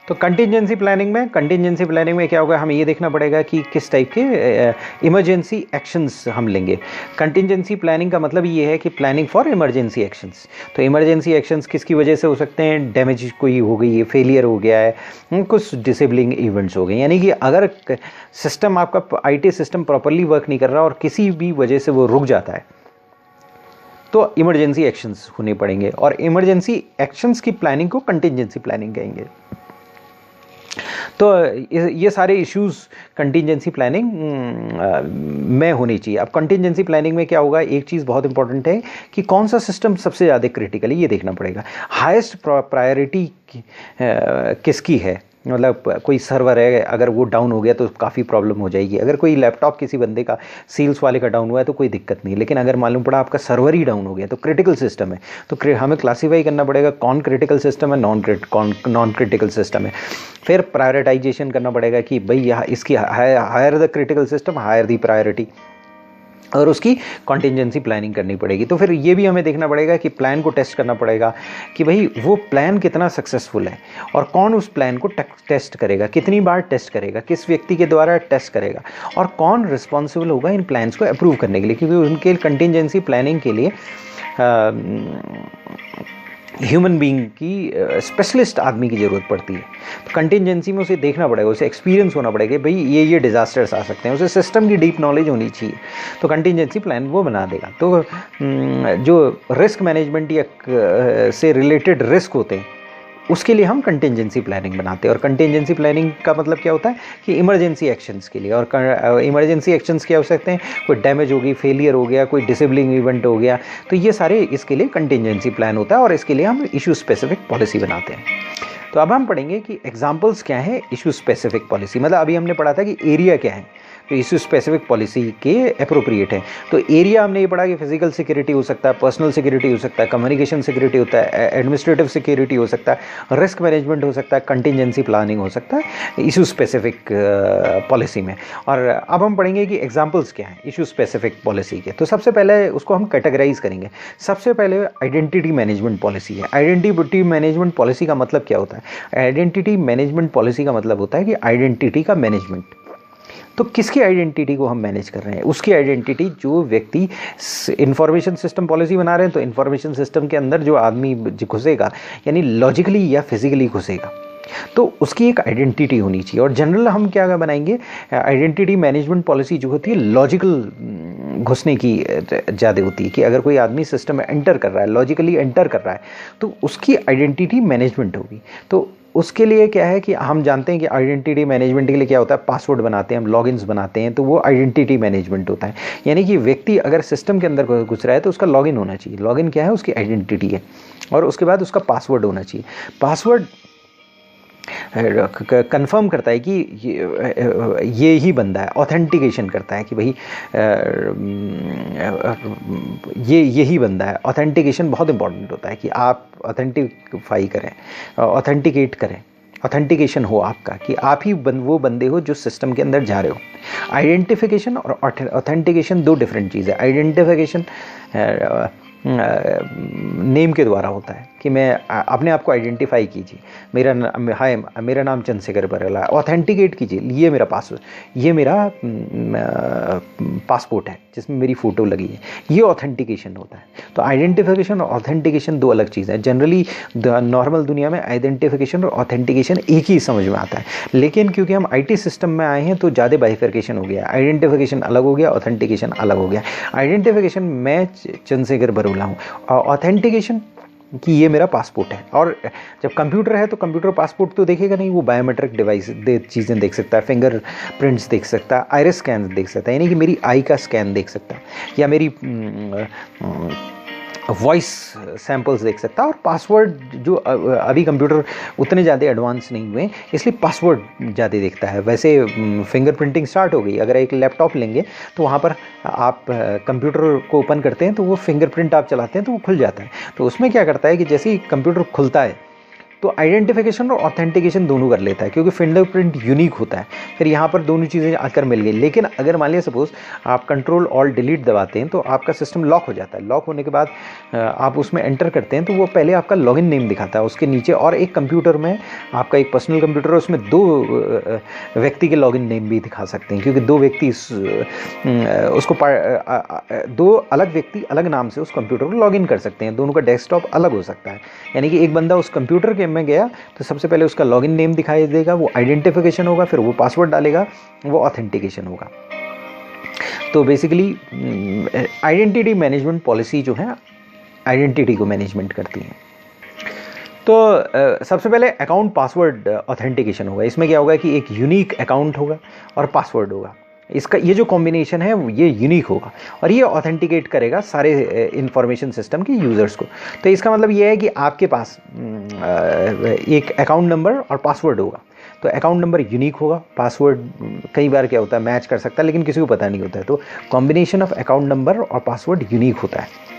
तो contingency planning में क्या होगा, हमें ये देखना पड़ेगा कि किस टाइप के इमरजेंसी एक्शंस हम लेंगे। कंटिजेंसी प्लानिंग का मतलब ये है कि प्लानिंग फॉर इमरजेंसी एक्शंस। तो इमरजेंसी एक्शंस किसकी वजह से हो सकते हैं, डैमेज कोई हो गई है, फेलियर हो गया है, कुछ डिसेबलिंग इवेंट्स हो गए, यानी कि अगर सिस्टम आपका आईटी सिस्टम प्रॉपरली वर्क नहीं कर रहा और किसी भी वजह से वो रुक जाता है तो इमरजेंसी एक्शंस होने पड़ेंगे, और इमरजेंसी एक्शंस की प्लानिंग को कंटिजेंसी प्लानिंग कहेंगे। तो ये सारे इश्यूज कंटिजेंसी प्लानिंग में होनी चाहिए। अब कंटिजेंसी प्लानिंग में क्या होगा, एक चीज़ बहुत इंपॉर्टेंट है कि कौन सा सिस्टम सबसे ज़्यादा क्रिटिकल है, ये देखना पड़ेगा। हाईएस्ट प्रायोरिटी किसकी है, मतलब कोई सर्वर है, अगर वो डाउन हो गया तो काफ़ी प्रॉब्लम हो जाएगी। अगर कोई लैपटॉप किसी बंदे का, सेल्स वाले का डाउन हुआ है तो कोई दिक्कत नहीं, लेकिन अगर मालूम पड़ा आपका सर्वर ही डाउन हो गया तो क्रिटिकल सिस्टम है, तो हमें क्लासीफाई करना पड़ेगा कौन क्रिटिकल सिस्टम है, नॉन क्रिटिकल सिस्टम है। फिर प्रायोरिटाइजेशन करना पड़ेगा कि भाई यहाँ इसकी higher the critical system higher the priority, और उसकी कॉन्टिजेंसी प्लानिंग करनी पड़ेगी। तो फिर ये भी हमें देखना पड़ेगा कि प्लान को टेस्ट करना पड़ेगा कि भाई वो प्लान कितना सक्सेसफुल है, और कौन उस प्लान को टेस्ट करेगा, कितनी बार टेस्ट करेगा, किस व्यक्ति के द्वारा टेस्ट करेगा, और कौन रिस्पॉन्सिबल होगा इन प्लान्स को अप्रूव करने के लिए, क्योंकि उनके कंटिजेंसी प्लानिंग के लिए ह्यूमन बीइंग की स्पेशलिस्ट आदमी की ज़रूरत पड़ती है। तो कंटिजेंसी में उसे देखना पड़ेगा, उसे एक्सपीरियंस होना पड़ेगा, भाई ये डिज़ास्टर्स आ सकते हैं, उसे सिस्टम की डीप नॉलेज होनी चाहिए, तो कंटिजेंसी प्लान वो बना देगा। तो जो रिस्क मैनेजमेंट या से रिलेटेड रिस्क होते हैं उसके लिए हम कंटिजेंसी प्लानिंग बनाते हैं। और कंटिजेंसी प्लानिंग का मतलब क्या होता है कि इमरजेंसी एक्शंस के लिए, और इमरजेंसी एक्शंस क्या हो सकते हैं, कोई डैमेज हो गई, फेलियर हो गया, कोई डिसेबलिंग इवेंट हो गया, तो ये सारे इसके लिए कंटिजेंसी प्लान होता है, और इसके लिए हम इशू स्पेसिफिक पॉलिसी बनाते हैं। तो अब हम पढ़ेंगे कि एग्जाम्पल्स क्या है इशू स्पेसिफिक पॉलिसी। मतलब अभी हमने पढ़ा था कि एरिया क्या है, तो इशू स्पेसिफिक पॉलिसी के अप्रोप्रिएट है। तो एरिया हमने ये पढ़ा कि फिजिकल सिक्योरिटी हो सकता है, पर्सनल सिक्योरिटी हो सकता है, कम्युनिकेशन सिक्योरिटी होता है, एडमिनिस्ट्रेटिव सिक्योरिटी हो सकता है, रिस्क मैनेजमेंट हो सकता है, कंटिजेंसी प्लानिंग हो सकता है इशू स्पेसिफिक पॉलिसी में। और अब हम पढ़ेंगे कि एग्जाम्पल्स क्या हैं इशू स्पेसिफिक पॉलिसी के। तो सबसे पहले उसको हम कैटेगराइज करेंगे। सबसे पहले आइडेंटिटी मैनेजमेंट पॉलिसी है। आइडेंटिटी मैनेजमेंट पॉलिसी का मतलब क्या होता है, आइडेंटिटी मैनेजमेंट पॉलिसी का मतलब होता है कि आइडेंटिटी का मैनेजमेंट। तो किसकी आइडेंटिटी को हम मैनेज कर रहे हैं, उसकी आइडेंटिटी, जो व्यक्ति इंफॉर्मेशन सिस्टम पॉलिसी बना रहे हैं तो इंफॉर्मेशन सिस्टम के अंदर जो आदमी घुसेगा, यानी लॉजिकली या फिजिकली घुसेगा, तो उसकी एक आइडेंटिटी होनी चाहिए। और जनरल हम क्या बनाएंगे, आइडेंटिटी मैनेजमेंट पॉलिसी जो होती है लॉजिकल घुसने की ज़्यादा होती है, कि अगर कोई आदमी सिस्टम में एंटर कर रहा है, लॉजिकली एंटर कर रहा है, तो उसकी आइडेंटिटी मैनेजमेंट होगी। तो उसके लिए क्या है कि हम जानते हैं कि आइडेंटिटी मैनेजमेंट के लिए क्या होता है, पासवर्ड बनाते हैं हम, लॉगिन्स बनाते हैं, तो वो आइडेंटिटी मैनेजमेंट होता है। यानी कि व्यक्ति अगर सिस्टम के अंदर घुस रहा है तो उसका लॉगिन होना चाहिए। लॉगिन क्या है, उसकी आइडेंटिटी है, और उसके बाद उसका पासवर्ड होना चाहिए। पासवर्ड कंफर्म करता है कि ये ही बंदा है, ऑथेंटिकेशन करता है कि भाई ये यही बंदा है। ऑथेंटिकेशन बहुत इंपॉर्टेंट होता है कि आप ऑथेंटिफाई करें, ऑथेंटिकेट करें, ऑथेंटिकेशन हो आपका कि आप ही वो बंदे हो जो सिस्टम के अंदर जा रहे हो। आइडेंटिफिकेशन और ऑथेंटिकेशन दो डिफरेंट चीज़ है। आइडेंटिफिकेशन नेम के द्वारा होता है कि मैं अपने आप को आइडेंटिफाई कीजिए, मेरा नाम चंद्रशेखर बरेला है। ऑथेंटिकेट कीजिए, ये मेरा पासपोर्ट है जिसमें मेरी फ़ोटो लगी है, ये ऑथेंटिकेशन होता है। तो आइडेंटिफिकेशन और ऑथेंटिकेशन दो अलग चीज़ें हैं। जनरली नॉर्मल दुनिया में आइडेंटिफिकेशन और ऑथेंटिकेशन एक ही समझ में आता है, लेकिन क्योंकि हम आईटी सिस्टम में आए हैं तो ज़्यादा बाइफर्केशन हो गया। आइडेंटिफिकेशन अलग हो गया, ऑथेंटिकेशन अलग हो गया। आइडेंटिफिकेशन मैं चंद्रशेखर बरेला हूँ, ऑथेंटिकेशन कि ये मेरा पासपोर्ट है। और जब कंप्यूटर है तो कंप्यूटर पासपोर्ट तो देखेगा नहीं, वो बायोमेट्रिक डिवाइस चीज़ें देख सकता है, फिंगर प्रिंट्स देख सकता है, आइरिस स्कैन देख सकता है, यानी कि मेरी आई का स्कैन देख सकता है, या मेरी वॉइस सैम्पल्स देख सकता है। और पासवर्ड जो अभी कंप्यूटर उतने ज़्यादा एडवांस नहीं हुए इसलिए पासवर्ड ज़्यादा देखता है। वैसे फिंगरप्रिंटिंग स्टार्ट हो गई, अगर एक लैपटॉप लेंगे तो वहाँ पर आप कंप्यूटर को ओपन करते हैं तो वो फिंगरप्रिंट आप चलाते हैं तो वो खुल जाता है। तो उसमें क्या करता है कि जैसे ही कंप्यूटर खुलता है तो आइडेंटिफिकेशन और ऑथेंटिकेशन दोनों कर लेता है, क्योंकि फिंगरप्रिंट यूनिक होता है। फिर यहाँ पर दोनों चीज़ें आकर मिल गई। लेकिन अगर मान लिया सपोज आप कंट्रोल ऑल्ट डिलीट दबाते हैं तो आपका सिस्टम लॉक हो जाता है। लॉक होने के बाद आप उसमें एंटर करते हैं तो वो पहले आपका लॉगिन नेम दिखाता है, उसके नीचे और एक कंप्यूटर में आपका एक पर्सनल कंप्यूटर है, उसमें 2 व्यक्ति के लॉगिन नेम भी दिखा सकते हैं, क्योंकि 2 व्यक्ति उसको 2 अलग व्यक्ति अलग नाम से उस कंप्यूटर को लॉगिन कर सकते हैं। दोनों का डेस्कटॉप अलग हो सकता है। यानी कि एक बंदा उस कंप्यूटर के में गया तो सबसे पहले उसका लॉगिन नेम दिखाई देगा, वो आइडेंटिफिकेशन होगा, फिर वो पासवर्ड डालेगा, वो ऑथेंटिकेशन होगा। तो बेसिकली आइडेंटिटी मैनेजमेंट पॉलिसी जो है आइडेंटिटी को मैनेजमेंट करती है। तो सबसे पहले अकाउंट पासवर्ड ऑथेंटिकेशन होगा। इसमें क्या होगा कि एक यूनिक अकाउंट होगा और पासवर्ड होगा। इसका ये जो कॉम्बिनेशन है ये यूनिक होगा और ये ऑथेंटिकेट करेगा सारे इंफॉर्मेशन सिस्टम के यूज़र्स को। तो इसका मतलब ये है कि आपके पास एक अकाउंट नंबर और पासवर्ड होगा। तो अकाउंट नंबर यूनिक होगा, पासवर्ड कई बार क्या होता है मैच कर सकता है लेकिन किसी को पता नहीं होता है। तो कॉम्बिनेशन ऑफ अकाउंट नंबर और पासवर्ड यूनिक होता है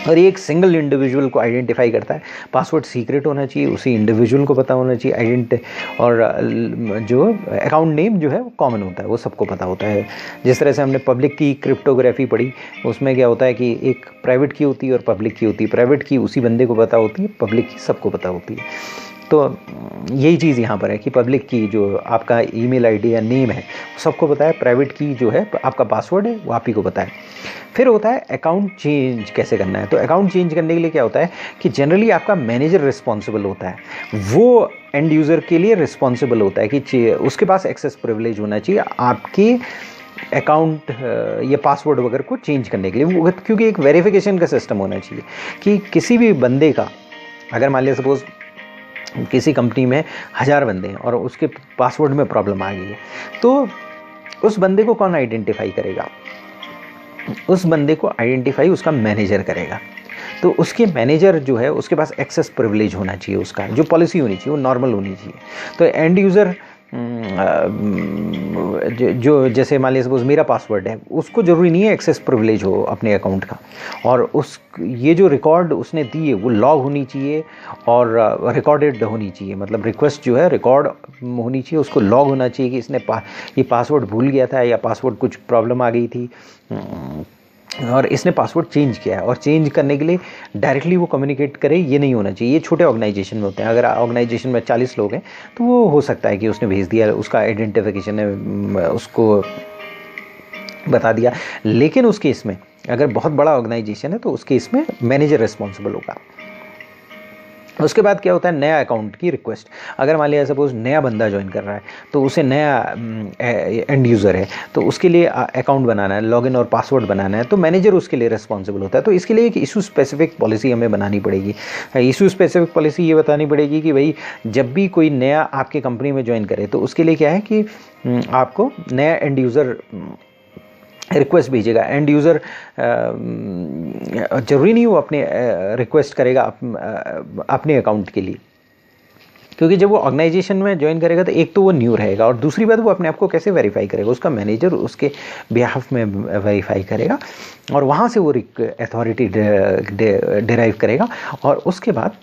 और ये एक सिंगल इंडिविजुअल को आइडेंटिफाई करता है। पासवर्ड सीक्रेट होना चाहिए, उसी इंडिविजुअल को पता होना चाहिए। और जो अकाउंट नेम जो है वो कॉमन होता है, वो सबको पता होता है। जिस तरह से हमने पब्लिक की क्रिप्टोग्राफी पढ़ी, उसमें क्या होता है कि एक प्राइवेट की होती है और पब्लिक की होती है। प्राइवेट की उसी बंदे को पता होती है, पब्लिक की सबको पता होती है। तो यही चीज़ यहाँ पर है कि पब्लिक की जो आपका ईमेल आईडी या नेम है सबको पता है, प्राइवेट की जो है आपका पासवर्ड है वो आप ही को पता है। फिर होता है अकाउंट चेंज कैसे करना है। तो अकाउंट चेंज करने के लिए क्या होता है कि जनरली आपका मैनेजर रिस्पॉन्सिबल होता है, वो एंड यूज़र के लिए रिस्पॉन्सिबल होता है कि उसके पास एक्सेस प्रिविलेज होना चाहिए आपके अकाउंट या पासवर्ड वगैरह को चेंज करने के लिए, क्योंकि एक वेरिफिकेशन का सिस्टम होना चाहिए कि किसी भी बंदे का, अगर मान लिया सपोज किसी कंपनी में 1000 बंदे हैं और उसके पासवर्ड में प्रॉब्लम आ गई है, तो उस बंदे को कौन आइडेंटिफाई करेगा? उस बंदे को आइडेंटिफाई उसका मैनेजर करेगा। तो उसके मैनेजर जो है उसके पास एक्सेस प्रिविलेज होना चाहिए, उसका जो पॉलिसी होनी चाहिए वो नॉर्मल होनी चाहिए। तो एंड यूज़र जो जैसे मान लिया सपोज मेरा पासवर्ड है, उसको ज़रूरी नहीं है एक्सेस प्रिविलेज हो अपने अकाउंट का, और उस ये जो रिकॉर्ड उसने दी है वो लॉग होनी चाहिए और रिकॉर्डेड होनी चाहिए। मतलब रिक्वेस्ट जो है रिकॉर्ड होनी चाहिए, उसको लॉग होना चाहिए कि इसने ये पासवर्ड भूल गया था या पासवर्ड कुछ प्रॉब्लम आ गई थी और इसने पासवर्ड चेंज किया है, और चेंज करने के लिए डायरेक्टली वो कम्युनिकेट करे ये नहीं होना चाहिए। ये छोटे ऑर्गेनाइजेशन में होते हैं। अगर ऑर्गेनाइजेशन में 40 लोग हैं तो वो हो सकता है कि उसने भेज दिया, उसका आइडेंटिफिकेशन है उसको बता दिया। लेकिन उस केस में अगर बहुत बड़ा ऑर्गेनाइजेशन है तो उस केस में मैनेजर रिस्पॉन्सिबल होगा। उसके बाद क्या होता है, नया अकाउंट की रिक्वेस्ट। अगर मान लिया सपोज नया बंदा ज्वाइन कर रहा है तो उसे नया एंड यूज़र है तो उसके लिए अकाउंट बनाना है, लॉगिन और पासवर्ड बनाना है, तो मैनेजर उसके लिए रिस्पॉन्सिबल होता है। तो इसके लिए एक इशू स्पेसिफिक पॉलिसी हमें बनानी पड़ेगी। इशू स्पेसिफिक पॉलिसी ये बतानी पड़ेगी कि भाई जब भी कोई नया आपके कंपनी में ज्वाइन करे तो उसके लिए क्या है कि आपको नया एंड यूज़र रिक्वेस्ट भेजेगा। एंड यूज़र ज़रूरी नहीं वो अपने रिक्वेस्ट करेगा अपने अकाउंट के लिए, क्योंकि जब वो ऑर्गेनाइजेशन में ज्वाइन करेगा तो एक तो वो न्यू रहेगा और दूसरी बात वो अपने आप को कैसे वेरीफाई करेगा, उसका मैनेजर उसके बिहाफ में वेरीफाई करेगा और वहाँ से वो अथॉरिटी डिराइव करेगा और उसके बाद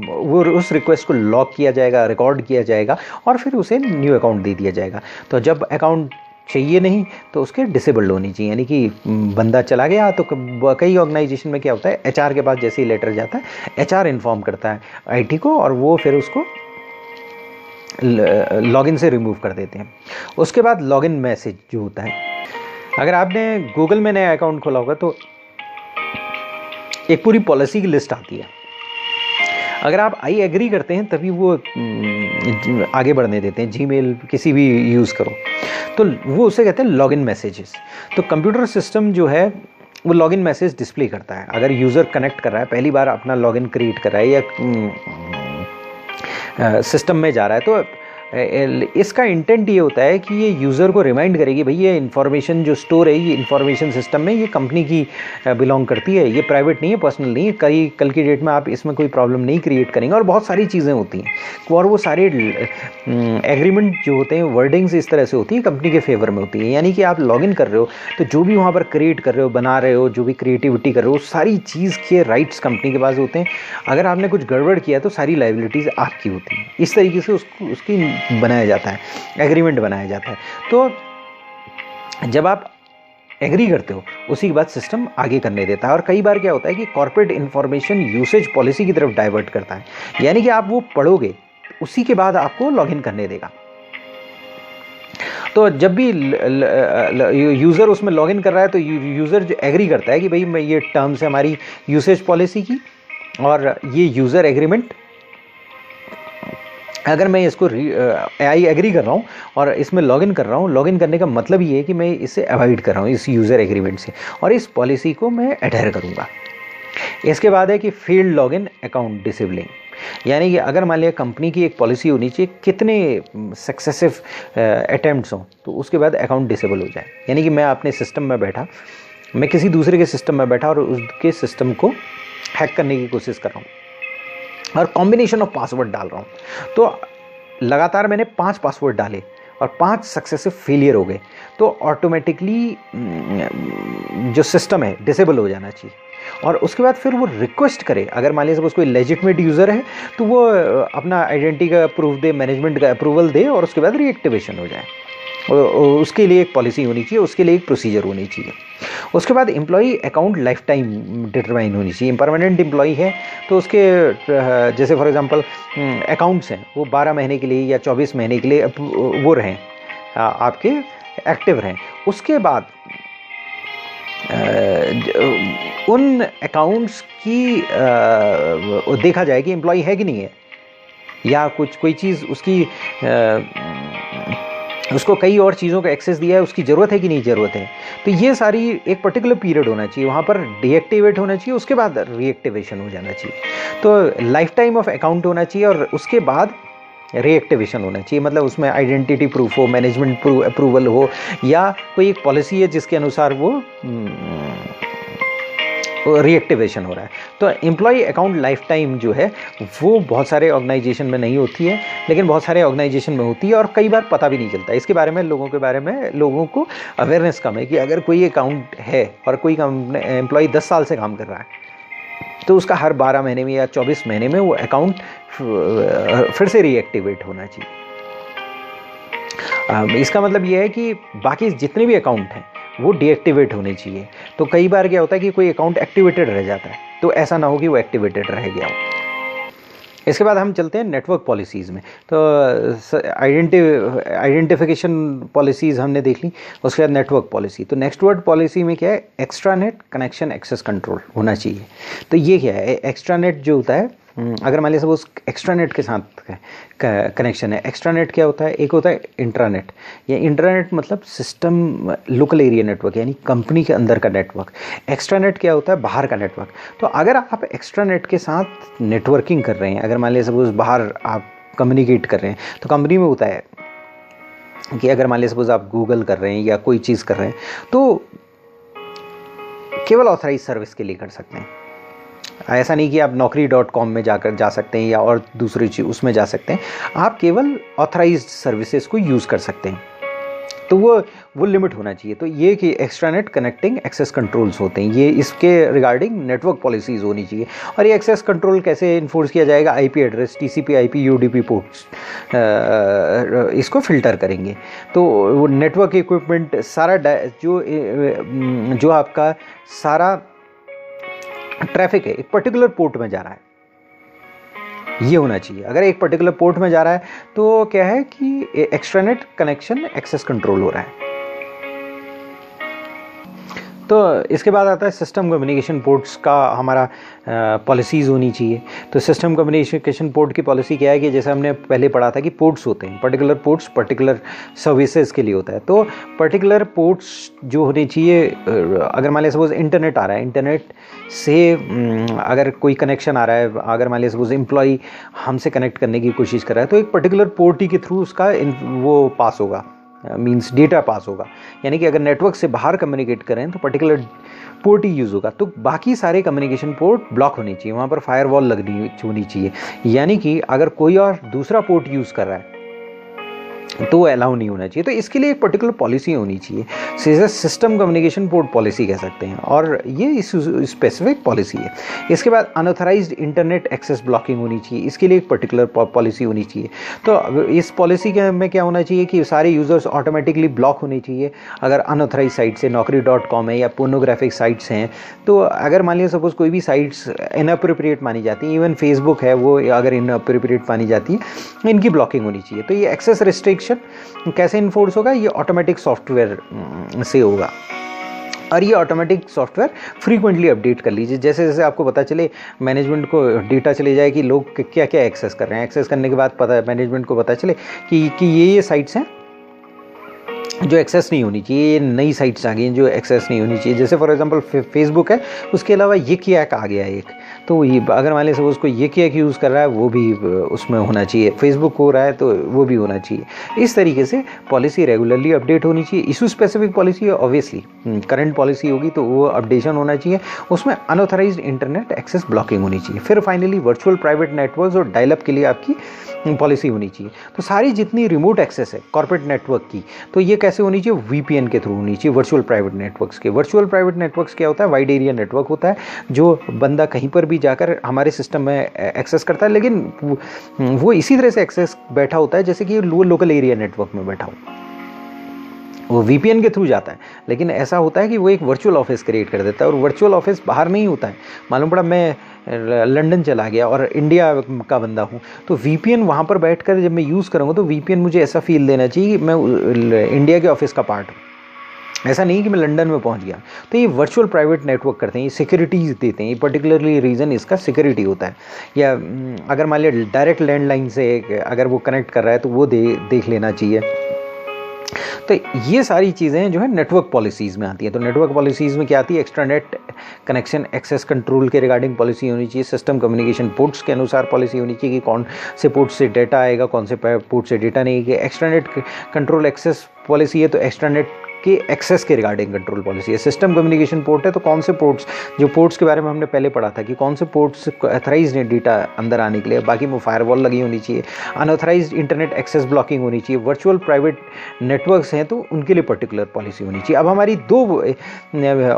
वो उस रिक्वेस्ट को लॉक किया जाएगा, रिकॉर्ड किया जाएगा और फिर उसे न्यू अकाउंट दे दिया जाएगा। तो जब अकाउंट चाहिए नहीं तो उसके डिसेबल्ड होनी चाहिए, यानी कि बंदा चला गया। तो कई ऑर्गेनाइजेशन में क्या होता है, एचआर के पास जैसे ही लेटर जाता है एचआर इन्फॉर्म करता है आईटी को और वो फिर उसको लॉगिन से रिमूव कर देते हैं। उसके बाद लॉगिन मैसेज जो होता है, अगर आपने गूगल में नया अकाउंट खोला होगा तो एक पूरी पॉलिसी की लिस्ट आती है। अगर आप आई एग्री करते हैं तभी वो आगे बढ़ने देते हैं। जीमेल किसी भी यूज़ करो तो वो उसे कहते हैं लॉगिन मैसेजेस। तो कंप्यूटर सिस्टम जो है वो लॉगिन मैसेज डिस्प्ले करता है। अगर यूज़र कनेक्ट कर रहा है, पहली बार अपना लॉगिन क्रिएट कर रहा है या सिस्टम में जा रहा है, तो इसका इंटेंट ये होता है कि ये यूज़र को रिमाइंड करेगी भाई ये इन्फॉर्मेशन जो स्टोर है ये इन्फॉर्मेशन सिस्टम में ये कंपनी की बिलोंग करती है, ये प्राइवेट नहीं है, पर्सनल नहीं है, कल की डेट में आप इसमें कोई प्रॉब्लम नहीं क्रिएट करेंगे। और बहुत सारी चीज़ें होती हैं और वो सारे एग्रीमेंट जो होते हैं वर्डिंग्स इस तरह से होती है कंपनी के फेवर में होती है। यानी कि आप लॉगिन कर रहे हो तो जो भी वहाँ पर क्रिएट कर रहे हो, बना रहे हो, जो भी क्रिएटिविटी कर रहे हो, सारी चीज़ के राइट्स कंपनी के पास होते हैं। अगर आपने कुछ गड़बड़ किया तो सारी लाइबिलिटीज़ आपकी होती हैं। इस तरीके से उसकी बनाया जाता है, एग्रीमेंट बनाया जाता है। तो जब आप एग्री करते हो उसी के बाद सिस्टम आगे करने देता है। और कई बार क्या होता है कि कॉर्पोरेट इंफॉर्मेशन यूसेज पॉलिसी की तरफ डाइवर्ट करता है, यानी कि आप वो पढ़ोगे उसी के बाद आपको लॉगिन करने देगा। तो जब भी यूज़र उसमें लॉगिन कर रहा है तो यूज़र जो एग्री करता है कि भाई मैं ये टर्म्स है हमारी यूसेज पॉलिसी की और ये यूज़र एग्रीमेंट, अगर मैं इसको आई एग्री कर रहा हूँ और इसमें लॉगिन कर रहा हूँ, लॉगिन करने का मतलब ये है कि मैं इसे अवॉइड कर रहा हूँ इस यूज़र एग्रीमेंट से और इस पॉलिसी को मैं एडहेर करूँगा। इसके बाद है कि फील्ड लॉगिन अकाउंट डिसेबलिंग, यानी कि अगर मान लिया कंपनी की एक पॉलिसी होनी चाहिए कितने सक्सेसिव अटैम्प्ट्स हों तो उसके बाद अकाउंट डिसेबल हो जाए। यानी कि मैं अपने सिस्टम में बैठा, मैं किसी दूसरे के सिस्टम में बैठा और उसके सिस्टम को हैक करने की कोशिश कर रहा हूँ और कॉम्बिनेशन ऑफ पासवर्ड डाल रहा हूँ, तो लगातार मैंने 5 पासवर्ड डाले और 5 सक्सेसिव फेलियर हो गए, तो ऑटोमेटिकली जो सिस्टम है डिसेबल हो जाना चाहिए। और उसके बाद फिर वो रिक्वेस्ट करे, अगर मान लीजिए सपोज कोई लेजिटमेट यूज़र है तो वो अपना आइडेंटिटी का प्रूफ दे, मैनेजमेंट का अप्रूवल दे और उसके बाद रीएक्टिवेशन हो जाए। उसके लिए एक पॉलिसी होनी चाहिए, उसके लिए एक प्रोसीजर होनी चाहिए। उसके बाद employee account life time determine होनी चाहिए। परमानेंट एम्प्लॉई है तो उसके जैसे फॉर एग्जांपल अकाउंट्स हैं वो 12 महीने के लिए या 24 महीने के लिए वो रहें, आपके एक्टिव रहें। उसके बाद उन अकाउंट्स की देखा जाए कि एम्प्लॉई है कि नहीं है, या कोई चीज़ उसको कई और चीज़ों का एक्सेस दिया है, उसकी ज़रूरत है कि नहीं ज़रूरत है। तो ये सारी एक पर्टिकुलर पीरियड होना चाहिए, वहाँ पर डीएक्टिवेट होना चाहिए, उसके बाद रीएक्टिवेशन हो जाना चाहिए। तो लाइफ टाइम ऑफ अकाउंट होना चाहिए और उसके बाद रीएक्टिवेशन होना चाहिए। मतलब उसमें आइडेंटिटी प्रूफ हो, मैनेजमेंट अप्रूवल हो, या कोई एक पॉलिसी है जिसके अनुसार वो रीएक्टिवेशन हो रहा है। तो एम्प्लॉय अकाउंट लाइफ टाइम जो है वो बहुत सारे ऑर्गेनाइजेशन में नहीं होती है, लेकिन बहुत सारे ऑर्गेनाइजेशन में होती है और कई बार पता भी नहीं चलता इसके बारे में। लोगों को अवेयरनेस कम है कि अगर कोई अकाउंट है और कोई एम्प्लॉय 10 साल से काम कर रहा है तो उसका हर 12 महीने में या 24 महीने में वो अकाउंट फिर से रीएक्टिवेट होना चाहिए। इसका मतलब ये है कि बाकी जितने भी अकाउंट हैं वो डीएक्टिवेट होने चाहिए। तो कई बार क्या होता है कि कोई अकाउंट एक्टिवेटेड रह जाता है, तो ऐसा ना हो कि वो एक्टिवेटेड रह गया हो। इसके बाद हम चलते हैं नेटवर्क पॉलिसीज़ में। तो आइडेंटिफिकेशन पॉलिसीज़ हमने देख ली, उसके बाद नेटवर्क पॉलिसी। तो नेटवर्क पॉलिसी में क्या है, एक्स्ट्रानेट कनेक्शन एक्सेस कंट्रोल होना चाहिए। तो ये क्या है, एक्स्ट्रानेट जो होता है, अगर मान लीजिए सपोज एक्स्ट्रानेट के साथ कनेक्शन है। एक्स्ट्रानेट क्या होता है, एक होता है इंट्रानेट। या इंट्रानेट मतलब सिस्टम लोकल एरिया नेटवर्क, यानी कंपनी के अंदर का नेटवर्क। एक्स्ट्रानेट क्या होता है, बाहर का नेटवर्क। तो अगर आप एक्स्ट्रानेट के साथ नेटवर्किंग कर रहे हैं, अगर मान लीजिए सपोज बाहर आप कम्युनिकेट कर रहे हैं, तो कंपनी में होता है कि अगर मान लीजिए सपोज आप गूगल कर रहे हैं या कोई चीज़ कर रहे हैं तो केवल ऑथराइज सर्विस के लिए कर सकते हैं। ऐसा नहीं कि आप naukri.com में जा सकते हैं या और दूसरी चीज़ उसमें जा सकते हैं, आप केवल ऑथराइज्ड सर्विसेज को यूज़ कर सकते हैं। तो वो लिमिट होना चाहिए। तो ये कि एक्स्ट्रानेट कनेक्टिंग एक्सेस कंट्रोल्स होते हैं, ये इसके रिगार्डिंग नेटवर्क पॉलिसीज़ होनी चाहिए। और ये एक्सेस कंट्रोल कैसे इन्फोर्स किया जाएगा, IP address, TCP, IP, UDP ports इसको फिल्टर करेंगे। तो वो नेटवर्क इक्विपमेंट सारा जो आपका सारा ट्रैफिक है एक पर्टिकुलर पोर्ट में जा रहा है, ये होना चाहिए। अगर एक पर्टिकुलर पोर्ट में जा रहा है तो क्या है कि एक्स्ट्रानेट कनेक्शन एक्सेस कंट्रोल हो रहा है। तो इसके बाद आता है सिस्टम कम्युनिकेशन पोर्ट्स का हमारा पॉलिसीज़ होनी चाहिए। तो सिस्टम कम्युनिकेशन पोर्ट की पॉलिसी क्या है कि जैसे हमने पहले पढ़ा था कि पोर्ट्स होते हैं, पर्टिकुलर पोर्ट्स पर्टिकुलर सर्विसेज के लिए होता है। तो पर्टिकुलर पोर्ट्स जो होने चाहिए, अगर मान लिया सपोज इंटरनेट आ रहा है, इंटरनेट से अगर कोई कनेक्शन आ रहा है, अगर मान लिया सपोज एम्प्लॉई हमसे कनेक्ट करने की कोशिश कर रहा है, तो एक पर्टिकुलर पोर्ट ही के थ्रू उसका वो पास होगा, मींस डेटा पास होगा। यानी कि अगर नेटवर्क से बाहर कम्युनिकेट करें तो पर्टिकुलर पोर्ट ही यूज़ होगा। तो बाकी सारे कम्युनिकेशन पोर्ट ब्लॉक होनी चाहिए, वहाँ पर फायरवॉल लगनी होनी चाहिए। यानी कि अगर कोई और दूसरा पोर्ट यूज़ कर रहा है तो अलाउ नहीं होना चाहिए। तो इसके लिए एक पर्टिकुलर पॉलिसी होनी चाहिए, सीधे सिस्टम कम्युनिकेशन पोर्ट पॉलिसी कह सकते हैं, और ये स्पेसिफिक पॉलिसी है। इसके बाद अनऑथराइज्ड इंटरनेट एक्सेस ब्लॉकिंग होनी चाहिए, इसके लिए एक पर्टिकुलर पॉलिसी होनी चाहिए। तो इस पॉलिसी के में क्या होना चाहिए कि सारे यूज़र्स ऑटोमेटिकली ब्लॉक होने चाहिए अगर अनऑथराइज साइट्स है, naukri.com है या पोर्नोग्राफिक साइट्स हैं। तो अगर मान लिया सपोज कोई भी साइट्स इनअप्रोप्रिएट मानी जाती हैं, इवन फेसबुक है वो अगर इनअप्रोप्रिएट मानी जाती है, इनकी ब्लॉकिंग होनी चाहिए। तो ये एक्सेस रिस्ट्रिक्शन कैसे इन्फोर्स होगा, ये ऑटोमेटिक सॉफ्टवेयर से होगा, और ये ऑटोमेटिक सॉफ्टवेयर फ्रीक्वेंटली अपडेट कर लीजिए। जैसे जैसे आपको पता चले, मैनेजमेंट को डेटा चले जाए कि लोग क्या क्या एक्सेस कर रहे हैं, एक्सेस करने के बाद पता मैनेजमेंट को पता चले कि ये साइट्स हैं जो एक्सेस नहीं होनी चाहिए, नई साइट्स आ गई हैं जो एक्सेस नहीं होनी चाहिए। जैसे फॉर एग्जांपल फेसबुक है, उसके अलावा ये कियाक आ गया एक, तो ये अगर मान लीजिए उसको ये कियाक यूज़ कर रहा है वो भी उसमें होना चाहिए, फेसबुक हो रहा है तो वो भी होना चाहिए। इस तरीके से पॉलिसी रेगुलरली अपडेट होनी चाहिए। इशू स्पेसिफिक पॉलिसी है, ऑब्वियसली करंट पॉलिसी होगी तो वो अपडेशन होना चाहिए, उसमें अनऑथराइज्ड इंटरनेट एक्सेस ब्लॉकिंग होनी चाहिए। फिर फाइनली वर्चुअल प्राइवेट नेटवर्क्स और डायलअप के लिए आपकी पॉलिसी होनी चाहिए। तो सारी जितनी रिमोट एक्सेस है कॉर्पोरेट नेटवर्क की, तो ये कैसे होनी चाहिए, वीपीएन के थ्रू होनी चाहिए, वर्चुअल प्राइवेट नेटवर्क्स के। वर्चुअल प्राइवेट नेटवर्क्स क्या होता है, वाइड एरिया नेटवर्क होता है, जो बंदा कहीं पर भी जाकर हमारे सिस्टम में एक्सेस करता है, लेकिन वो इसी तरह से एक्सेस बैठा होता है जैसे कि वो लोकल एरिया नेटवर्क में बैठा हो, वो वीपीएन के थ्रू जाता है। लेकिन ऐसा होता है कि वो एक वर्चुअल ऑफिस क्रिएट कर देता है, और वर्चुअल ऑफिस बाहर नहीं होता है। मालूम पड़ा मैं लंदन चला गया और इंडिया का बंदा हूँ, तो वीपीएन वहाँ पर बैठकर जब मैं यूज़ करूँगा तो वीपीएन मुझे ऐसा फील देना चाहिए कि मैं इंडिया के ऑफिस का पार्ट हूँ, ऐसा नहीं कि मैं लंदन में पहुंच गया। तो ये वर्चुअल प्राइवेट नेटवर्क करते हैं, ये सिक्योरिटीज़ देते हैं, ये पर्टिकुलरली रीज़न इसका सिक्योरिटी होता है। या अगर मान लिया डायरेक्ट लैंडलाइन से अगर वो कनेक्ट कर रहा है तो वो देख लेना चाहिए। तो ये सारी चीज़ें जो है नेटवर्क पॉलिसीज़ में आती है। तो नेटवर्क पॉलिसीज़ में क्या आती है, एक्स्ट्रानेट कनेक्शन एक्सेस कंट्रोल के रिगार्डिंग पॉलिसी होनी चाहिए, सिस्टम कम्युनिकेशन पोर्ट्स के अनुसार पॉलिसी होनी चाहिए कि कौन से पोर्ट से डेटा आएगा, कौन से पोर्ट से डेटा नहीं आएगा। एक्स्ट्रानेट कंट्रोल एक्सेस पॉलिसी है तो एक्स्ट्रानेट के एक्सेस के रिगार्डिंग कंट्रोल पॉलिसी है। सिस्टम कम्युनिकेशन पोर्ट है तो कौन से पोर्ट्स, जो पोर्ट्स के बारे में हमने पहले पढ़ा था कि कौन से पोर्ट्स अथराइज है डेटा अंदर आने के लिए, बाकी वो फायरवॉल लगी होनी चाहिए। अनऑथराइज्ड इंटरनेट एक्सेस ब्लॉकिंग होनी चाहिए। वर्चुअल प्राइवेट नेटवर्क्स हैं तो उनके लिए पर्टिकुलर पॉलिसी होनी चाहिए। अब हमारी दो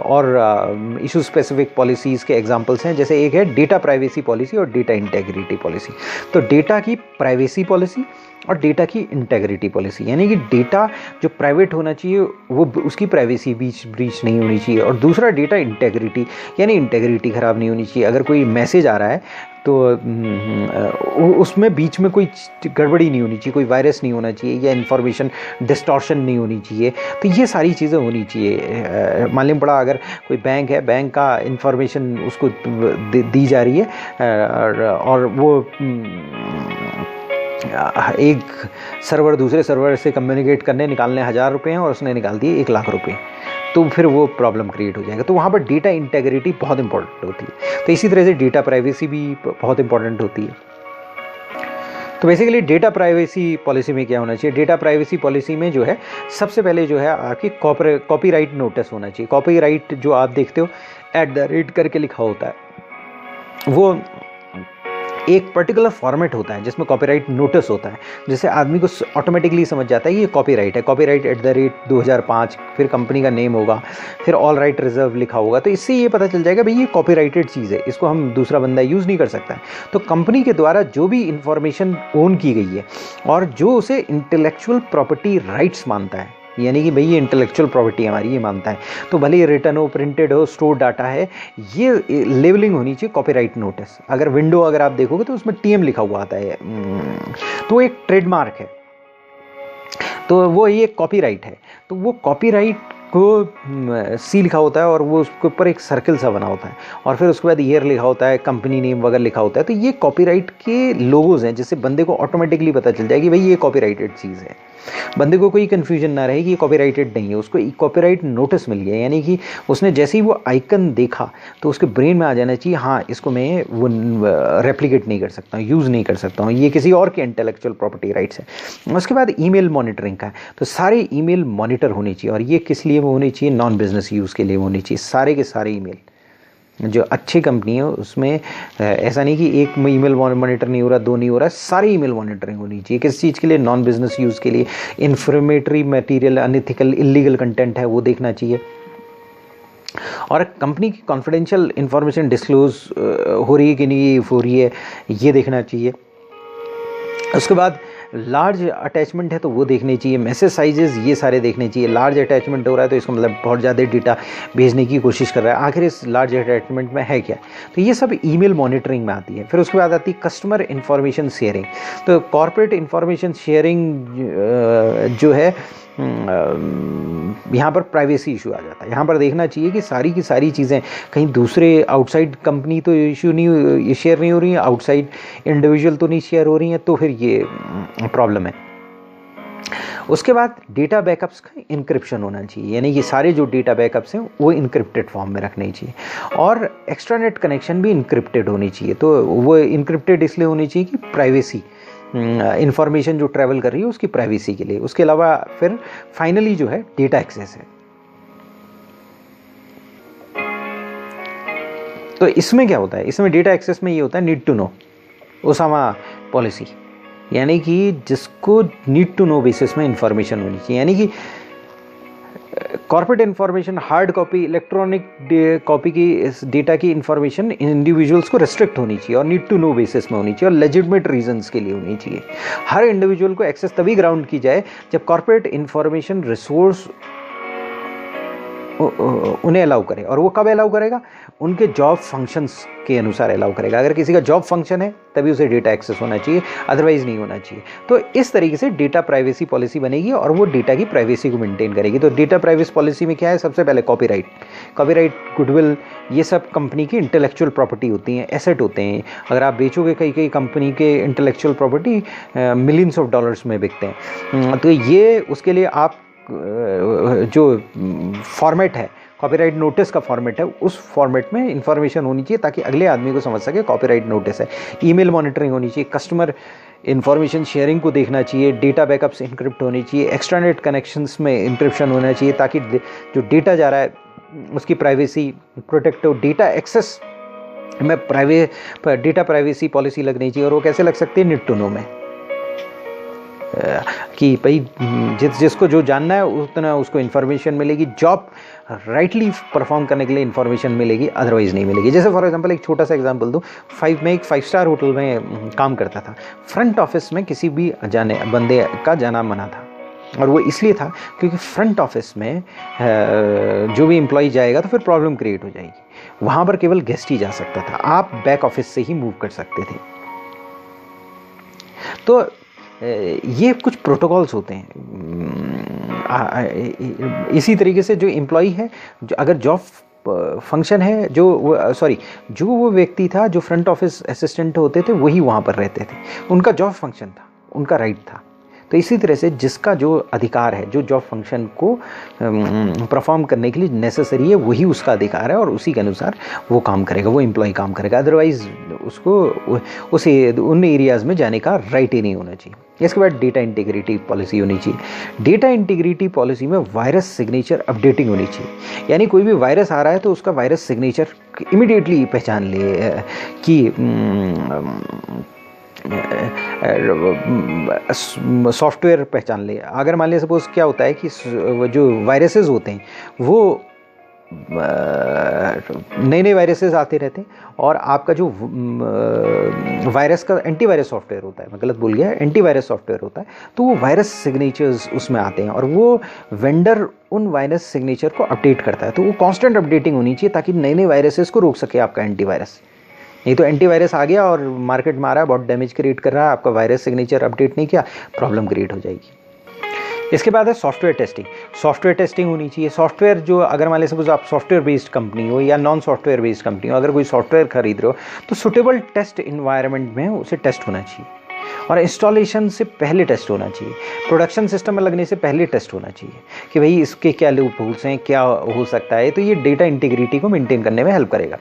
और इशू स्पेसिफिक पॉलिसीज़ के एग्जाम्पल्स हैं, जैसे एक है डेटा प्राइवेसी पॉलिसी और डेटा इंटेग्रिटी पॉलिसी। तो डेटा की प्राइवेसी पॉलिसी और डेटा की इंटेग्रिटी पॉलिसी, यानी कि डेटा जो प्राइवेट होना चाहिए वो उसकी प्राइवेसी ब्रीच नहीं होनी चाहिए, और दूसरा डेटा इंटेग्रिटी, यानी इंटेग्रिटी ख़राब नहीं होनी चाहिए। अगर कोई मैसेज आ रहा है तो उसमें बीच में कोई गड़बड़ी नहीं होनी चाहिए, कोई वायरस नहीं होना चाहिए या इन्फॉर्मेशन डिस्टॉर्शन नहीं होनी चाहिए। तो ये सारी चीज़ें होनी चाहिए। मालूम पड़ा अगर कोई बैंक है, बैंक का इन्फॉर्मेशन उसको दी जा रही है और वो एक सर्वर दूसरे सर्वर से कम्युनिकेट करने निकालने 1000 रुपये हैं और उसने निकाल दिए 1 लाख रुपये, तो फिर वो प्रॉब्लम क्रिएट हो जाएगा। तो वहाँ पर डेटा इंटेग्रिटी बहुत इंपॉर्टेंट होती है। तो इसी तरह से डेटा प्राइवेसी भी बहुत इंपॉर्टेंट होती है। तो बेसिकली डेटा प्राइवेसी पॉलिसी में क्या होना चाहिए, डेटा प्राइवेसी पॉलिसी में जो है सबसे पहले जो है आपकी कॉपीराइट नोटिस होना चाहिए। कॉपीराइट जो आप देखते हो @ करके लिखा होता है, वो एक पर्टिकुलर फॉर्मेट होता है जिसमें कॉपीराइट नोटिस होता है, जिससे आदमी को ऑटोमेटिकली समझ जाता है ये कॉपीराइट है। कॉपीराइट @ 2005, फिर कंपनी का नेम होगा, फिर ऑल राइट रिजर्व लिखा होगा। तो इससे ये पता चल जाएगा भाई ये कॉपीराइटेड चीज़ है, इसको हम दूसरा बंदा यूज़ नहीं कर सकता है। तो कंपनी के द्वारा जो भी इंफॉर्मेशन ओन की गई है और जो उसे इंटेलेक्चुअल प्रॉपर्टी राइट्स मानता है, यानी कि भाई ये इंटेलेक्चुअल प्रॉपर्टी हमारी ये मानता है, तो भले ये रिटर्न हो, प्रिंटेड हो, स्टोर डाटा है, ये लेबलिंग होनी चाहिए कॉपीराइट नोटिस। अगर विंडो अगर आप देखोगे तो उसमें TM लिखा हुआ आता है, तो एक ट्रेडमार्क है, तो वो ये कॉपीराइट है। तो वो कॉपीराइट को सी लिखा होता है और वो उसके ऊपर एक सर्कल सा बना होता है और फिर उसके बाद ईयर लिखा होता है, कंपनी नेम वगैरह लिखा होता है। तो ये कॉपीराइट के लोगोज हैं, जिससे बंदे को ऑटोमेटिकली पता चल जाए कि भाई ये कॉपीराइटेड चीज़ है। बंदे को कोई कन्फ्यूजन ना रहे कि ये कॉपीराइटेड नहीं है, उसको कॉपीराइट नोटिस मिल गया, यानी कि उसने जैसे ही वो आइकन देखा तो उसके ब्रेन में आ जाना चाहिए हाँ इसको मैं वो रेप्लिकेट नहीं कर सकता हूँ, यूज़ नहीं कर सकता हूँ, ये किसी और के इंटेलेक्चुअल प्रॉपर्टी राइट्स है। उसके बाद ईमेल मॉनिटरिंग का है, तो सारे ईमेल मॉनिटर होने चाहिए और ये किस लिए वो होनी चाहिए, नॉन बिजनेस यूज़ के लिए होनी चाहिए। सारे के सारे ईमेल जो अच्छी कंपनी है उसमें ऐसा नहीं कि एक ईमेल मॉनिटर नहीं हो रहा, दो नहीं हो रहा, सारी ईमेल मॉनिटरिंग होनी चाहिए। किस चीज़ के लिए, नॉन बिजनेस यूज़ के लिए। Informatory material, unethical illegal content है वो देखना चाहिए। और कंपनी की कॉन्फिडेंशियल इंफॉर्मेशन डिस्क्लोज हो रही है कि नहीं हो रही है ये देखना चाहिए। उसके बाद लार्ज अटैचमेंट है तो वो देखने चाहिए। मैसेज साइजेस ये सारे देखने चाहिए। लार्ज अटैचमेंट हो रहा है तो इसका मतलब बहुत ज़्यादा डेटा भेजने की कोशिश कर रहा है, आखिर इस लार्ज अटैचमेंट में है क्या। तो ये सब ईमेल मॉनिटरिंग में आती है। फिर उसके बाद आती है कस्टमर इंफॉर्मेशन शेयरिंग। तो कॉर्पोरेट इंफॉर्मेशन शेयरिंग जो है यहाँ पर प्राइवेसी इशू आ जाता है। यहाँ पर देखना चाहिए कि सारी की सारी चीज़ें कहीं दूसरे आउटसाइड कंपनी तो इशू नहीं शेयर नहीं हो रही हैं, आउटसाइड इंडिविजुअल तो नहीं शेयर हो रही हैं, तो फिर ये प्रॉब्लम है। उसके बाद डेटा बैकअप्स का इंक्रिप्शन होना चाहिए, यानी कि सारे जो डेटा बैकअप्स हैं वो इंक्रिप्टेड फॉर्म में रखने चाहिए। और एक्स्ट्रानेट कनेक्शन भी इंक्रिप्टेड होनी चाहिए। तो वो इंक्रिप्टेड इसलिए होनी चाहिए कि प्राइवेसी, इंफॉर्मेशन जो ट्रैवल कर रही है उसकी प्राइवेसी के लिए। उसके अलावा फिर फाइनली जो है डेटा एक्सेस है। तो इसमें क्या होता है, इसमें डेटा एक्सेस में ये होता है नीड टू नो, ओसामा पॉलिसी, यानी कि जिसको नीड टू नो बेसिस में इंफॉर्मेशन होनी चाहिए। यानी कि corporate information, hard copy, electronic copy की इस डेटा की इंफॉर्मेशन इंडिविजुअल्स को रिस्ट्रिक्ट होनी चाहिए और नीड टू नो बेसिस में होनी चाहिए और लेजिटिमेट रीजंस के लिए होनी चाहिए। हर इंडिविजुअल को एक्सेस तभी ग्राउंड की जाए जब कॉर्पोरेट इंफॉर्मेशन रिसोर्स उन्हें अलाउ करे। और वो कब अलाउ करेगा, उनके जॉब फंक्शंस के अनुसार अलाउ करेगा। अगर किसी का जॉब फंक्शन है तभी उसे डेटा एक्सेस होना चाहिए, अदरवाइज नहीं होना चाहिए। तो इस तरीके से डेटा प्राइवेसी पॉलिसी बनेगी और वो डेटा की प्राइवेसी को मेंटेन करेगी। तो डेटा प्राइवेसी पॉलिसी में क्या है, सबसे पहले कॉपीराइट, गुडविल, ये सब कंपनी की इंटेलेक्चुअल प्रॉपर्टी होती हैं, एसेट होते हैं। अगर आप बेचोगे कई कंपनी के intellectual property millions of dollars में बिकते हैं। तो ये उसके लिए आप जो फॉर्मेट है, कॉपीराइट नोटिस का फॉर्मेट है, उस फॉर्मेट में इंफॉर्मेशन होनी चाहिए ताकि अगले आदमी को समझ सके कॉपीराइट नोटिस है। ईमेल मॉनिटरिंग होनी चाहिए, कस्टमर इंफॉर्मेशन शेयरिंग को देखना चाहिए, डेटा बैकअप्स इंक्रिप्ट होनी चाहिए, एक्सट्रानेट कनेक्शंस में इंक्रिप्शन होना चाहिए ताकि जो डेटा जा रहा है उसकी प्राइवेसी प्रोटेक्ट हो। डेटा एक्सेस में डेटा प्राइवेसी पॉलिसी लगनी चाहिए। और वो कैसे लग सकती है, नीड टू नो में, कि भाई जिसको जो जानना है उतना उसको इन्फॉर्मेशन मिलेगी, जॉब राइटली परफॉर्म करने के लिए इन्फॉर्मेशन मिलेगी, अदरवाइज नहीं मिलेगी। जैसे फॉर एग्जांपल एक छोटा सा एग्जांपल दूँ, मैं एक 5 स्टार होटल में काम करता था। फ्रंट ऑफिस में किसी भी बंदे का जाना मना था, और वो इसलिए था क्योंकि फ्रंट ऑफिस में जो भी एम्प्लॉय जाएगा तो फिर प्रॉब्लम क्रिएट हो जाएगी। वहाँ पर केवल गेस्ट ही जा सकता था, आप बैक ऑफिस से ही मूव कर सकते थे। तो ये कुछ प्रोटोकॉल्स होते हैं। इसी तरीके से जो एम्प्लॉई है, जो अगर जॉब फंक्शन है, जो वो व्यक्ति था जो फ्रंट ऑफिस असिस्टेंट होते थे वही वहाँ पर रहते थे, उनका जॉब फंक्शन था, उनका राइट था। तो इसी तरह से जिसका जो अधिकार है, जो जॉब फंक्शन को परफॉर्म करने के लिए नेसेसरी है, वही उसका अधिकार है और उसी के अनुसार वो काम करेगा, वो एम्प्लॉय काम करेगा। अदरवाइज उसको उन एरियाज़ में जाने का राइट ही नहीं होना चाहिए। इसके बाद डेटा इंटीग्रिटी पॉलिसी होनी चाहिए। डेटा इंटीग्रिटी पॉलिसी में वायरस सिग्नेचर अपडेटिंग होनी चाहिए, यानी कोई भी वायरस आ रहा है तो उसका वायरस सिग्नेचर इमीडिएटली पहचान ले कि सॉफ्टवेयर पहचान ले। अगर मान लिया सपोज क्या होता है कि जो वायरसेस होते हैं वो नए वायरसेस आते रहते हैं, और आपका जो वायरस का एंटीवायरस सॉफ्टवेयर होता है, मैं गलत बोल गया, एंटीवायरस सॉफ्टवेयर होता है, तो वो वायरस सिग्नेचर्स उसमें आते हैं और वो वेंडर उन वायरस सिग्नेचर को अपडेट करता है। तो वो कांस्टेंट अपडेटिंग होनी चाहिए ताकि नए वायरसेस को रोक सके आपका एंटीवायरस। नहीं तो एंटीवायरस आ गया और मार्केट में आ रहा है, बहुत डैमेज क्रिएट कर रहा है, आपका वायरस सिग्नेचर अपडेट नहीं किया, प्रॉब्लम क्रिएट हो जाएगी। इसके बाद है सॉफ्टवेयर टेस्टिंग। सॉफ्टवेयर टेस्टिंग होनी चाहिए। सॉफ्टवेयर जो अगर मान लें सपोज आप सॉफ्टवेयर बेस्ड कंपनी हो या नॉन सॉफ्टवेयर बेस्ड कंपनी हो, अगर कोई सॉफ्टवेयर खरीद रहे हो तो सुटेबल टेस्ट इन्वायरमेंट में उसे टेस्ट होना चाहिए और इंस्टॉलेशन से पहले टेस्ट होना चाहिए, प्रोडक्शन सिस्टम में लगने से पहले टेस्ट होना चाहिए कि भाई इसके क्या लूप होल्स हैं, क्या हो सकता है। तो ये डेटा इंटीग्रिटी को मेंटेन करने में हेल्प करेगा।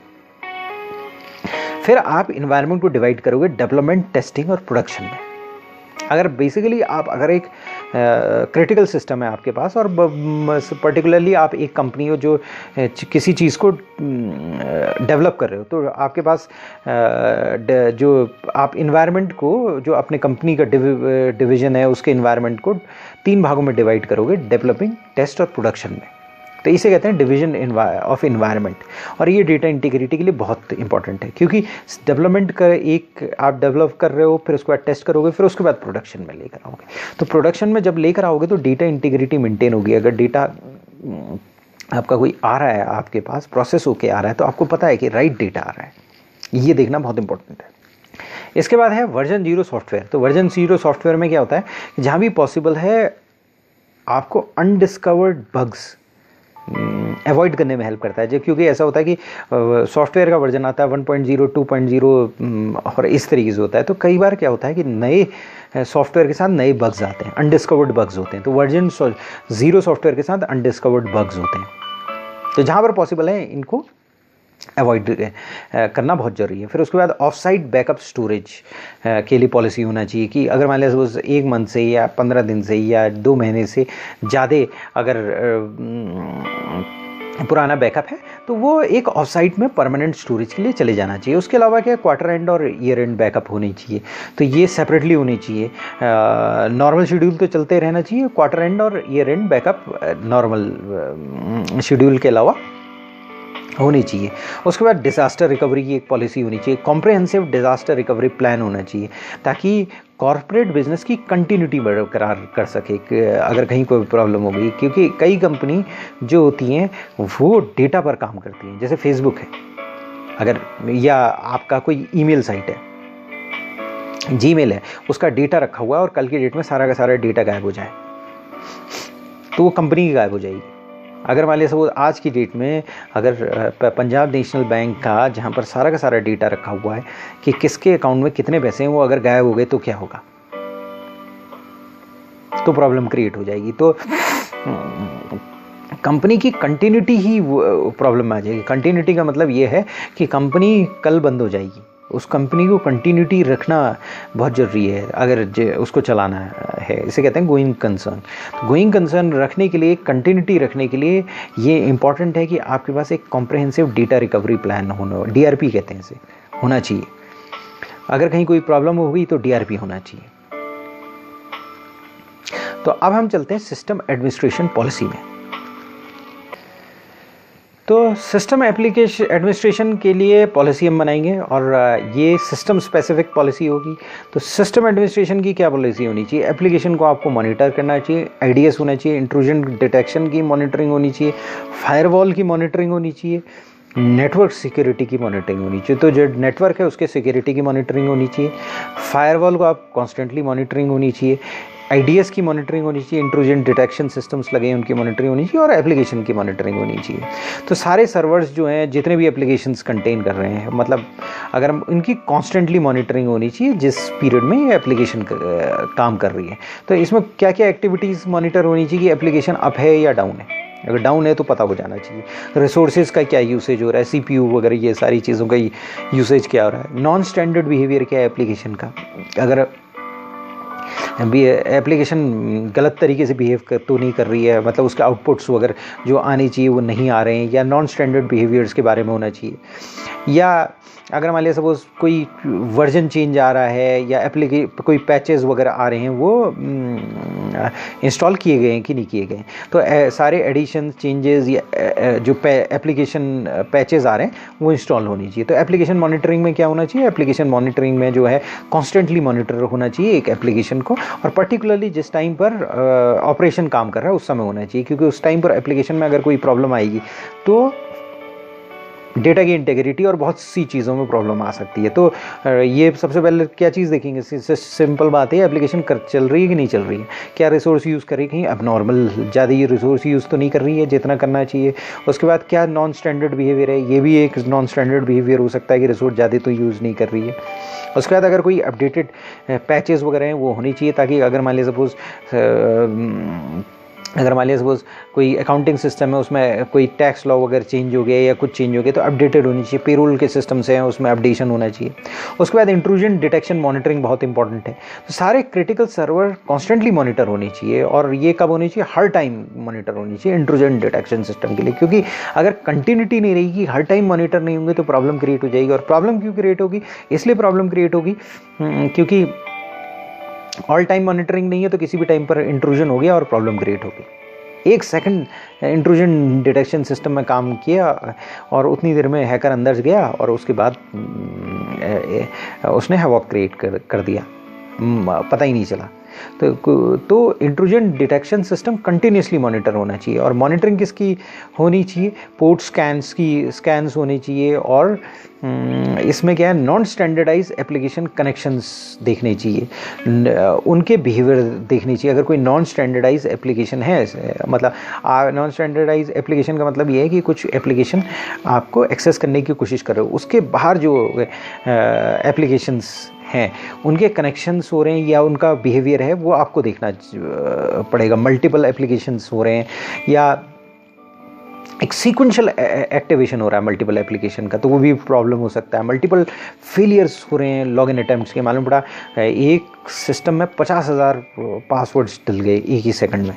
फिर आप इन्वायरमेंट को डिवाइड करोगे डेवलपमेंट, टेस्टिंग और प्रोडक्शन में। अगर बेसिकली आप अगर एक क्रिटिकल सिस्टम है आपके पास और पर्टिकुलरली आप एक कंपनी हो जो किसी चीज़ को डेवलप कर रहे हो, तो आपके पास जो आप इन्वायरमेंट को, जो अपने कंपनी का डिवीज़न है उसके इन्वायरमेंट को 3 भागों में डिवाइड करोगे, डेवलपिंग, टेस्ट और प्रोडक्शन में। तो इसे कहते हैं डिवीजन ऑफ इन्वायरमेंट। और ये डेटा इंटीग्रिटी के लिए बहुत इंपॉर्टेंट है, क्योंकि डेवलपमेंट का एक आप डेवलप कर रहे हो, फिर उसके बाद टेस्ट करोगे, फिर उसके बाद प्रोडक्शन में लेकर आओगे। तो प्रोडक्शन में जब लेकर आओगे तो डेटा इंटीग्रिटी मेंटेन होगी। अगर डेटा आपका कोई आ रहा है आपके पास, प्रोसेस होके आ रहा है, तो आपको पता है कि राइट डेटा आ रहा है। ये देखना बहुत इंपॉर्टेंट है। इसके बाद है वर्जन 0 सॉफ्टवेयर। तो वर्जन 0 सॉफ्टवेयर में क्या होता है, जहाँ भी पॉसिबल है आपको अनडिस्कवर्ड बग्स अवॉइड करने में हेल्प करता है। जो क्योंकि ऐसा होता है कि सॉफ्टवेयर का वर्जन आता है 1.0, 2.0 और इस तरीके से होता है। तो कई बार क्या होता है कि नए सॉफ्टवेयर के साथ नए बग्स आते हैं, अनडिस्कवर्ड बग्स होते हैं। तो वर्जन 0 सॉफ्टवेयर के साथ अनडिस्कवर्ड बग्स होते हैं। तो जहाँ पर पॉसिबल है इनको अवॉइड करना बहुत ज़रूरी है। फिर उसके बाद ऑफ साइट बैकअप स्टोरेज के लिए पॉलिसी होना चाहिए कि अगर मान लिया सपोज 1 मंथ से या 15 दिन से या 2 महीने से ज़्यादा अगर पुराना बैकअप है तो वो एक ऑफ साइट में परमानेंट स्टोरेज के लिए चले जाना चाहिए। उसके अलावा क्या क्वार्टर एंड और ईयर एंड बैकअप होनी चाहिए, तो ये सेपरेटली होनी चाहिए। नॉर्मल शेड्यूल तो चलते रहना चाहिए, क्वार्टर एंड और year and backup normal schedule के अलावा होनी चाहिए। उसके बाद डिज़ास्टर रिकवरी की एक पॉलिसी होनी चाहिए, कॉम्प्रिहेंसिव डिज़ास्टर रिकवरी प्लान होना चाहिए, ताकि कॉर्पोरेट बिजनेस की कंटिन्यूटी बरकरार कर सके अगर कहीं कोई प्रॉब्लम हो गई। क्योंकि कई कंपनी जो होती हैं वो डेटा पर काम करती हैं, जैसे फेसबुक है अगर, या आपका कोई ईमेल साइट है, जीमेल है, उसका डेटा रखा हुआ है और कल की डेट में सारा का सारा डेटा गायब हो जाए तो वो कंपनी की गायब हो जाएगी। अगर मान लिया सपोज आज की डेट में अगर पंजाब नेशनल बैंक का जहाँ पर सारा का सारा डेटा रखा हुआ है कि किसके अकाउंट में कितने पैसे हैं, वो अगर गायब हो गए तो क्या होगा, तो प्रॉब्लम क्रिएट हो जाएगी। तो कंपनी की कंटिन्यूटी ही प्रॉब्लम में आ जाएगी। कंटिन्यूटी का मतलब ये है कि कंपनी कल बंद हो जाएगी, उस कंपनी को कंटिन्यूटी रखना बहुत ज़रूरी है अगर उसको चलाना है। इसे कहते हैं गोइंग कंसर्न। तो गोइंग कंसर्न रखने के लिए, कंटिन्यूटी रखने के लिए ये इंपॉर्टेंट है कि आपके पास एक कॉम्प्रिहेंसिव डेटा रिकवरी प्लान होना, DRP कहते हैं इसे, होना चाहिए। अगर कहीं कोई प्रॉब्लम हो गई तो DRP होना चाहिए। तो अब हम चलते हैं सिस्टम एडमिनिस्ट्रेशन पॉलिसी में। तो सिस्टम एप्लीकेशन एडमिनिस्ट्रेशन के लिए पॉलिसी हम बनाएंगे और ये सिस्टम स्पेसिफिक पॉलिसी होगी। तो सिस्टम एडमिनिस्ट्रेशन की क्या पॉलिसी होनी चाहिए, एप्लीकेशन को आपको मॉनिटर करना चाहिए, IDS होना चाहिए, इंट्रूजन डिटेक्शन की मॉनिटरिंग होनी चाहिए, फायरवॉल की मॉनिटरिंग होनी चाहिए, नेटवर्क सिक्योरिटी की मॉनिटरिंग होनी चाहिए। तो जो नेटवर्क है उसके सिक्योरिटी की मॉनिटरिंग होनी चाहिए, फायरवॉल को आप कॉन्स्टेंटली मॉनिटरिंग होनी चाहिए, IDS की मॉनिटरिंग होनी चाहिए, इंट्रूजन डिटेक्शन सिस्टम्स लगे हैं उनकी मॉनिटरिंग होनी चाहिए और एप्लीकेशन की मॉनिटरिंग होनी चाहिए। तो सारे सर्वर्स जो हैं, जितने भी एप्लीकेशंस कंटेन कर रहे हैं, मतलब अगर हम इनकी कॉन्स्टेंटली मॉनिटरिंग होनी चाहिए जिस पीरियड में ये एप्लीकेशन काम कर रही है। तो इसमें क्या क्या एक्टिविटीज़ मॉनिटर होनी चाहिए, एप्लीकेशन अप है या डाउन है, अगर डाउन है तो पता हो जाना चाहिए, रिसोर्सेज का क्या यूसेज हो रहा है, CPU वगैरह ये सारी चीज़ों का यूसेज क्या हो रहा है, नॉन स्टैंडर्ड बिहेवियर क्या है एप्लीकेशन का, अगर एप्लीकेशन गलत तरीके से बिहेव तो नहीं कर रही है, मतलब उसके आउटपुट्स वगैरह जो आने चाहिए वो नहीं आ रहे हैं, या नॉन स्टैंडर्ड बिहेवियर्स के बारे में होना चाहिए। या अगर मान लिया सपोज कोई वर्जन चेंज आ रहा है या कोई पैचेस वगैरह आ रहे हैं, वो इंस्टॉल किए गए हैं कि नहीं किए गए, तो सारे एडिशन चेंजेस या जो एप्लीकेशन पैचेस आ रहे हैं वो इंस्टॉल होनी चाहिए। तो एप्लीकेशन मॉनिटरिंग में क्या होना चाहिए, एप्लीकेशन मॉनिटरिंग में जो है कॉन्स्टेंटली मॉनिटर होना चाहिए एक एप्लीकेशन को, और पर्टिकुलरली जिस टाइम पर ऑपरेशन काम कर रहा है उस समय होना चाहिए, क्योंकि उस टाइम पर एप्लीकेशन में अगर कोई प्रॉब्लम आएगी तो डेटा की इंटेग्रिटी और बहुत सी चीज़ों में प्रॉब्लम आ सकती है। तो ये सबसे पहले क्या चीज़ देखेंगे, सिंपल बात है, एप्लीकेशन चल रही है कि नहीं चल रही है, क्या रिसोर्स यूज़ कर रही है, कहीं अब नॉर्मल ज़्यादा ये रिसोर्स यूज़ तो नहीं कर रही है जितना करना चाहिए। उसके बाद क्या नॉन स्टैंडर्ड बिहेवियर है, ये भी एक नॉन स्टैंडर्ड बिहेवियर हो सकता है कि रिसोर्स ज़्यादा तो यूज़ नहीं कर रही है। उसके बाद अगर कोई अपडेटेड पैचेस वगैरह हैं वो होनी चाहिए, ताकि अगर मान लीजिए सपोज़ कोई अकाउंटिंग सिस्टम है उसमें कोई टैक्स लॉ वगैरह चेंज हो गया या कुछ चेंज हो गया तो अपडेटेड होनी चाहिए। पेरोल के सिस्टम्स हैं उसमें अपडेशन होना चाहिए। उसके बाद इंट्रूजन डिटेक्शन मॉनिटरिंग बहुत इंपॉर्टेंट है। तो सारे क्रिटिकल सर्वर कॉन्स्टेंटली मॉनिटर होनी चाहिए, और ये कब होनी चाहिए, हर टाइम मॉनिटर होनी चाहिए इंट्रूजन डिटेक्शन सिस्टम के लिए, क्योंकि अगर कंटिन्यूटी नहीं रहेगी, हर टाइम मॉनिटर नहीं होंगे तो प्रॉब्लम क्रिएट हो जाएगी। और प्रॉब्लम क्यों क्रिएट होगी, इसलिए प्रॉब्लम क्रिएट होगी क्योंकि ऑल टाइम मॉनिटरिंग नहीं है, तो किसी भी टाइम पर इंट्रूजन हो गया और प्रॉब्लम क्रिएट होगी। 1 सेकंड इंट्रूजन डिटेक्शन सिस्टम में काम किया और उतनी देर में हैकर अंदर गया और उसके बाद उसने हैवॉक क्रिएट कर दिया, पता ही नहीं चला। तो intrusion detection system continuously monitor होना चाहिए। और मॉनिटरिंग किसकी होनी चाहिए, पोर्ट स्कैन्स होनी चाहिए। और इसमें क्या है, नॉन स्टैंडर्डाइज एप्लीकेशन कनेक्शंस देखने चाहिए, उनके बिहेवियर देखनी चाहिए। अगर कोई नॉन स्टैंडर्डाइज एप्लीकेशन है, मतलब नॉन स्टैंडर्डाइज एप्लीकेशन का मतलब ये है कि कुछ एप्लीकेशन आपको एक्सेस करने की कोशिश कर रहे हो, उसके बाहर जो एप्लीकेशंस हैं उनके कनेक्शंस हो रहे हैं या उनका बिहेवियर है, वो आपको देखना पड़ेगा। मल्टीपल एप्लीकेशंस हो रहे हैं या एक सीक्वेंशियल एक्टिवेशन हो रहा है मल्टीपल एप्लीकेशन का, तो वो भी प्रॉब्लम हो सकता है। मल्टीपल फेलियर्स हो रहे हैं लॉगिन अटैम्प्ट्स के, मालूम पड़ा एक सिस्टम में 50,000 पासवर्ड्स डल गए एक ही सेकंड में,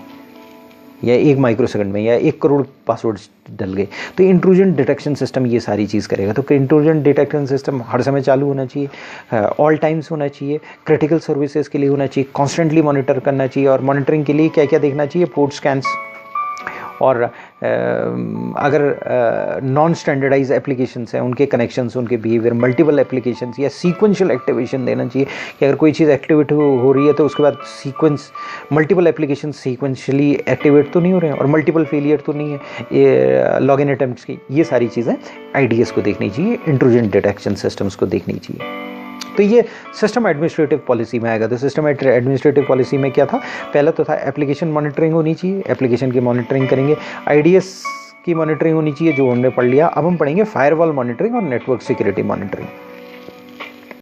या 1 माइक्रोसेकंड में, या 1 करोड़ पासवर्ड्स डल गए। तो इंट्रूजन डिटेक्शन सिस्टम ये सारी चीज़ करेगा। तो इंट्रूजन डिटेक्शन सिस्टम हर समय चालू होना चाहिए, ऑल टाइम्स होना चाहिए, क्रिटिकल सर्विसेज के लिए होना चाहिए, कॉन्स्टेंटली मॉनिटर करना चाहिए। और मॉनिटरिंग के लिए क्या क्या देखना चाहिए, पोर्ट स्कैन्स, और अगर नॉन स्टैंडर्डाइज एप्लीकेशंस हैं उनके कनेक्शंस, उनके बिहेवियर, मल्टीपल एप्लीकेशंस, या सीक्वेंशियल एक्टिवेशन देना चाहिए कि अगर कोई चीज़ एक्टिवेट हो रही है तो उसके बाद मल्टीपल एप्लीकेशन सीक्वेंशियली एक्टिवेट तो नहीं हो रहे हैं और मल्टीपल फेलियर तो नहीं है लॉगिन अटैम्प्ट्स की। ये सारी चीज़ें IDS को देखनी चाहिए, इंट्रूजन डिटेक्शन सिस्टम्स को देखनी चाहिए। तो ये सिस्टम एडमिनिस्ट्रेटिव पॉलिसी में आएगा। तो सिस्टम एडमिनिस्ट्रेटिव पॉलिसी में क्या था, पहला तो था एप्लीकेशन मॉनिटरिंग होनी चाहिए, एप्लीकेशन की मॉनिटरिंग करेंगे। IDS की मॉनिटरिंग होनी चाहिए जो हमने पढ़ लिया। अब हम पढ़ेंगे फायरवॉल मॉनिटरिंग और नेटवर्क सिक्योरिटी मॉनिटरिंग।